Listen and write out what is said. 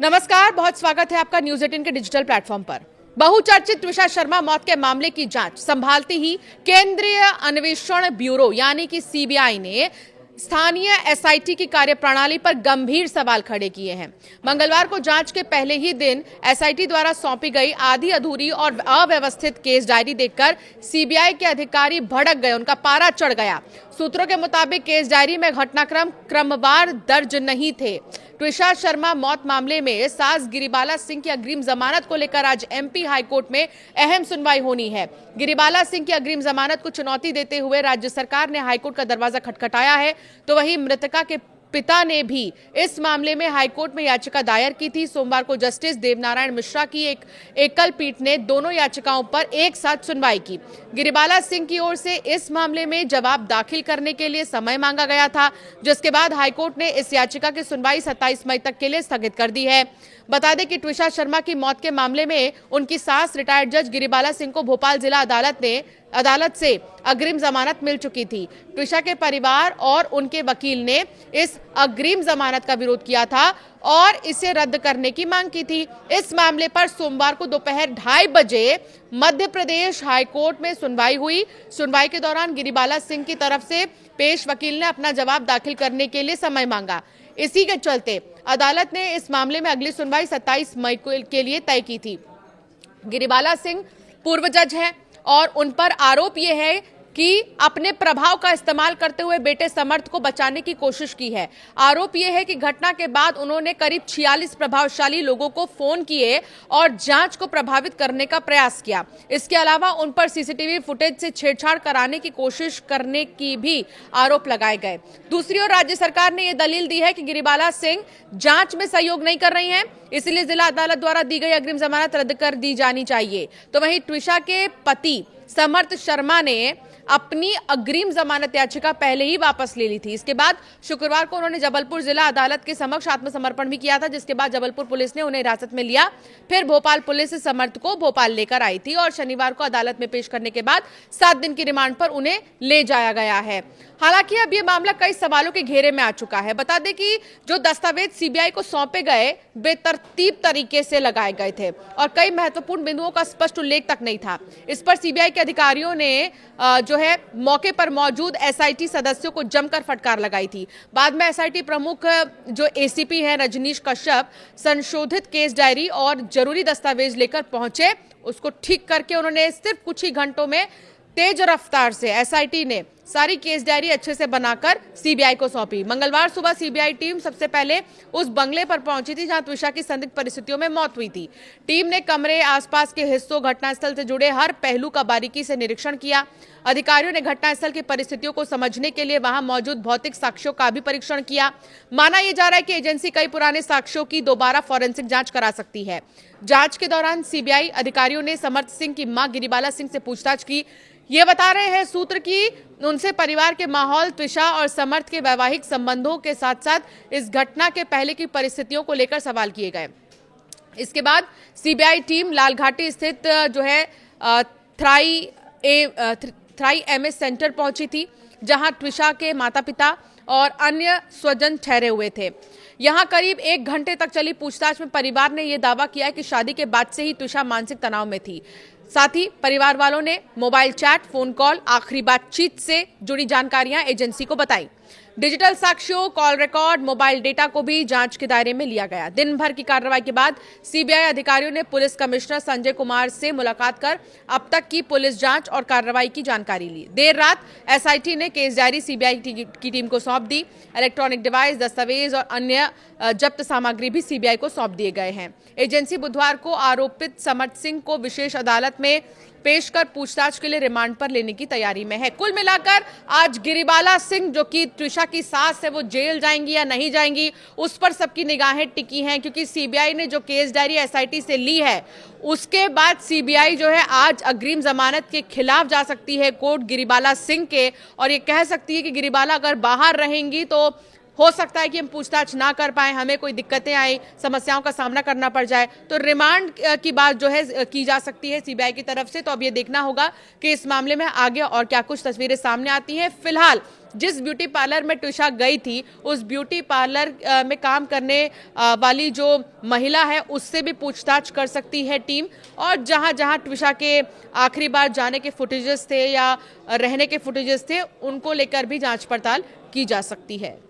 नमस्कार, बहुत स्वागत है आपका न्यूज 18 के डिजिटल प्लेटफॉर्म पर। बहुचर्चित त्विषा शर्मा मौत के मामले की जांच संभालते ही केंद्रीय अन्वेषण ब्यूरो यानी कि सीबीआई ने स्थानीय एसआईटी की कार्यप्रणाली पर गंभीर सवाल खड़े किए हैं। मंगलवार को जांच के पहले ही दिन एसआईटी द्वारा सौंपी गई आधी अधूरी और अव्यवस्थित केस डायरी देखकर सीबीआई के अधिकारी भड़क गए, उनका पारा चढ़ गया। सूत्रों के मुताबिक केस डायरी में घटनाक्रम क्रमवार दर्ज नहीं थे। त्विषा शर्मा मौत मामले में सास गिरिबाला सिंह की अग्रिम जमानत को लेकर आज एमपी हाईकोर्ट में अहम सुनवाई होनी है। गिरिबाला सिंह की अग्रिम जमानत को चुनौती देते हुए राज्य सरकार ने हाईकोर्ट का दरवाजा खटखटाया है, तो वहीं मृतका के पिता ने भी इस मामले में हाईकोर्ट में याचिका दायर की थी। सोमवार को जस्टिस देवनारायण मिश्रा की एक एकल पीठ ने दोनों याचिकाओं पर एक साथ सुनवाई की। गिरिबाला सिंह की ओर से इस मामले में जवाब दाखिल करने के लिए समय मांगा गया था, जिसके बाद हाईकोर्ट ने इस याचिका की सुनवाई 27 मई तक के लिए स्थगित कर दी है। बता दें कि त्विषा शर्मा की मौत के मामले में उनकी सास रिटायर्ड जज गिरिबाला सिंह को भोपाल जिला अदालत से अग्रिम जमानत मिल चुकी थी। त्विषा के परिवार और उनके वकील ने इस अग्रिम जमानत का विरोध किया था और इसे रद्द करने की मांग की थी। इस मामले पर सोमवार को दोपहर 2:30 बजे मध्य प्रदेश हाईकोर्ट में सुनवाई हुई। सुनवाई के दौरान गिरिबाला सिंह की तरफ से पेश वकील ने अपना जवाब दाखिल करने के लिए समय मांगा। इसी के चलते अदालत ने इस मामले में अगली सुनवाई 27 मई के लिए तय की थी। गिरिबाला सिंह पूर्व जज हैं और उन पर आरोप यह है कि अपने प्रभाव का इस्तेमाल करते हुए बेटे समर्थ को बचाने की कोशिश की है। आरोप यह है कि घटना के बाद उन्होंने करीब 46 प्रभावशाली लोगों को फोन किए और जांच को प्रभावित करने का प्रयास किया। इसके अलावा उन पर सीसीटीवी फुटेज से छेड़छाड़ कराने की कोशिश करने की भी आरोप लगाए गए। दूसरी ओर राज्य सरकार ने यह दलील दी है कि गिरिबाला सिंह जांच में सहयोग नहीं कर रही हैं, इसलिए जिला अदालत द्वारा दी गई अग्रिम जमानत रद्द कर दी जानी चाहिए। तो वहीं त्विषा के पति समर्थ शर्मा ने अपनी अग्रिम जमानत याचिका पहले ही वापस ले ली थी। इसके बाद शुक्रवार को उन्होंने जबलपुर जिला अदालत के समक्ष आत्मसमर्पण भी किया था, जिसके बाद जबलपुर पुलिस ने उन्हें हिरासत में लिया। फिर भोपाल पुलिस समर्थ को भोपाल लेकर आई थी और शनिवार को अदालत में पेश करने के बाद 7 दिन की रिमांड पर उन्हें ले जाया गया है। हालांकि अब यह मामला कई सवालों के घेरे में आ चुका है। बता दें कि जो दस्तावेज सीबीआई को सौंपे गए बेतरतीब तरीके से लगाए गए थे और कई महत्वपूर्ण बिंदुओं का स्पष्ट उल्लेख तक नहीं था। इस पर सीबीआई के अधिकारियों ने जो है मौके पर मौजूद एसआईटी सदस्यों को जमकर फटकार लगाई थी। बाद में एसआईटी प्रमुख जो एसीपी हैं रजनीश कश्यप संशोधित केस डायरी और जरूरी दस्तावेज लेकर पहुंचे। उसको ठीक करके उन्होंने सिर्फ कुछ ही घंटों में तेज रफ्तार से एसआईटी ने सारी केस डायरी अच्छे से बनाकर सीबीआई को सौंपी। मंगलवार सुबह सीबीआई टीम सबसे पहले उस बंगले पर पहुंची थी जहां त्विषा की संदिग्ध परिस्थितियों में मौत हुई थी। टीम ने कमरे, आसपास के हिस्सों, घटनास्थल से जुड़े हर पहलू का बारीकी से निरीक्षण किया। अधिकारियों ने घटनास्थल की परिस्थितियों को समझने के लिए वहां मौजूद भौतिक साक्ष्यों का भी परीक्षण किया। माना यह जा रहा है कि एजेंसी कई पुराने साक्ष्यों की दोबारा फॉरेंसिक जांच करा सकती है। जांच के दौरान सीबीआई अधिकारियों ने समर्थ सिंह की मां गिरिबाला सिंह से पूछताछ की। ये बता रहे हैं सूत्र की उनसे परिवार के माहौल, त्विषा और समर्थ के वैवाहिक संबंधों के साथ साथ इस घटना के पहले की परिस्थितियों को लेकर सवाल किए गए। इसके बाद सीबीआई टीम लालघाटी स्थित जो है थ्राई एमएस सेंटर पहुंची थी, जहां त्विषा के माता पिता और अन्य स्वजन ठहरे हुए थे। यहां करीब 1 घंटे तक चली पूछताछ में परिवार ने यह दावा किया है कि शादी के बाद से ही त्विषा मानसिक तनाव में थी। साथ ही परिवार वालों ने मोबाइल चैट, फोन कॉल, आखिरी बातचीत से जुड़ी जानकारियां एजेंसी को बताई। डिजिटल साक्ष्यों, कॉल रिकॉर्ड, मोबाइल डेटा को भी जांच के दायरे में लिया गया। दिन भर की कार्रवाई के बाद सीबीआई अधिकारियों ने पुलिस कमिश्नर संजय कुमार से मुलाकात कर अब तक की पुलिस जांच और कार्रवाई की जानकारी ली। देर रात एसआईटी ने केस डायरी सीबीआई की टीम को सौंप दी। इलेक्ट्रॉनिक डिवाइस, दस्तावेज और अन्य जब्त सामग्री भी सीबीआई को सौंप दिए गए हैं। एजेंसी बुधवार को आरोपित समर्थ सिंह को विशेष अदालत में पेश कर पूछताछ के लिए रिमांड पर लेने की तैयारी में है। कुल मिलाकर आज गिरिबाला सिंह जो कि त्विषा की सास है, वो जेल जाएंगी या नहीं जाएंगी, उस पर सबकी निगाहें टिकी हैं, क्योंकि सीबीआई ने जो केस डायरी एसआईटी से ली है उसके बाद सीबीआई जो है आज अग्रिम जमानत के खिलाफ जा सकती है कोर्ट गिरिबाला सिंह के, और ये कह सकती है कि गिरिबाला अगर बाहर रहेंगी तो हो सकता है कि हम पूछताछ ना कर पाए, हमें कोई दिक्कतें आए, समस्याओं का सामना करना पड़ जाए, तो रिमांड की बात जो है की जा सकती है सीबीआई की तरफ से। तो अब ये देखना होगा कि इस मामले में आगे और क्या कुछ तस्वीरें सामने आती हैं। फिलहाल जिस ब्यूटी पार्लर में ट्विशा गई थी, उस ब्यूटी पार्लर में काम करने वाली जो महिला है उससे भी पूछताछ कर सकती है टीम। और जहां जहां ट्विशा के आखिरी बार जाने के फुटेजेस थे या रहने के फुटेजेस थे, उनको लेकर भी जांच पड़ताल की जा सकती है।